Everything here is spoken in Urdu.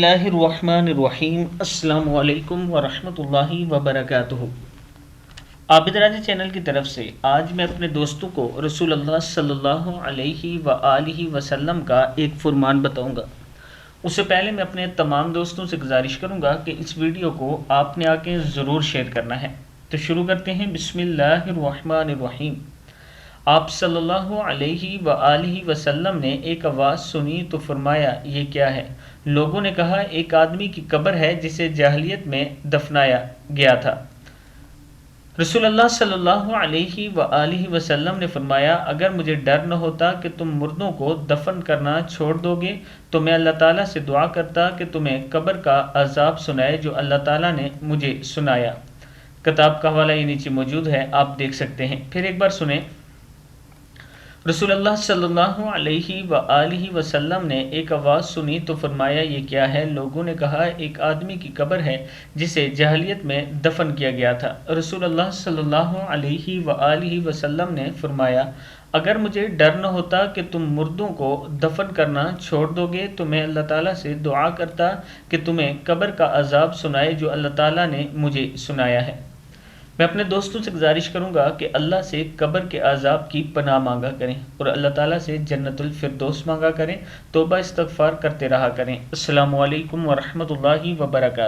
اللہ الرحمن الرحیم۔ السلام علیکم ورحمۃ اللہ وبرکاتہ۔ عابد راجہ چینل کی طرف سے آج میں اپنے دوستوں کو رسول اللہ صلی اللہ علیہ وآلہ وسلم کا ایک فرمان بتاؤں گا۔ اس سے پہلے میں اپنے تمام دوستوں سے گزارش کروں گا کہ اس ویڈیو کو آپ نے آ کے ضرور شیئر کرنا ہے۔ تو شروع کرتے ہیں۔ بسم اللہ الرحمن الرحیم۔ آپ صلی اللہ علیہ وآلہ وسلم نے ایک آواز سنی تو فرمایا، یہ کیا ہے؟ لوگوں نے کہا، ایک آدمی کی قبر ہے جسے جاہلیت میں دفنایا گیا تھا۔ رسول اللہ صلی اللہ علیہ وآلہ وسلم نے فرمایا، اگر مجھے ڈر نہ ہوتا کہ تم مردوں کو دفن کرنا چھوڑ دو گے تو میں اللہ تعالیٰ سے دعا کرتا کہ تمہیں قبر کا عذاب سنائے جو اللہ تعالیٰ نے مجھے سنایا۔ کتاب کا حوالہ یہ نیچے موجود ہے، آپ دیکھ سکتے ہیں۔ پھر ایک بار سنیں۔ رسول اللہ صلی اللہ علیہ وآلہ وسلم نے ایک آواز سنی تو فرمایا، یہ کیا ہے؟ لوگوں نے کہا، ایک آدمی کی قبر ہے جسے جاہلیت میں دفن کیا گیا تھا۔ رسول اللہ صلی اللہ علیہ وآلہ وسلم نے فرمایا، اگر مجھے ڈر نہ ہوتا کہ تم مردوں کو دفن کرنا چھوڑ دو گے تو میں اللہ تعالیٰ سے دعا کرتا کہ تمہیں قبر کا عذاب سنائے جو اللہ تعالیٰ نے مجھے سنایا ہے۔ میں اپنے دوستوں سے گزارش کروں گا کہ اللہ سے قبر کے عذاب کی پناہ مانگا کریں اور اللہ تعالیٰ سے جنت الفردوس مانگا کریں، توبہ استغفار کرتے رہا کریں۔ السلام علیکم ورحمۃ اللہ وبرکاتہ۔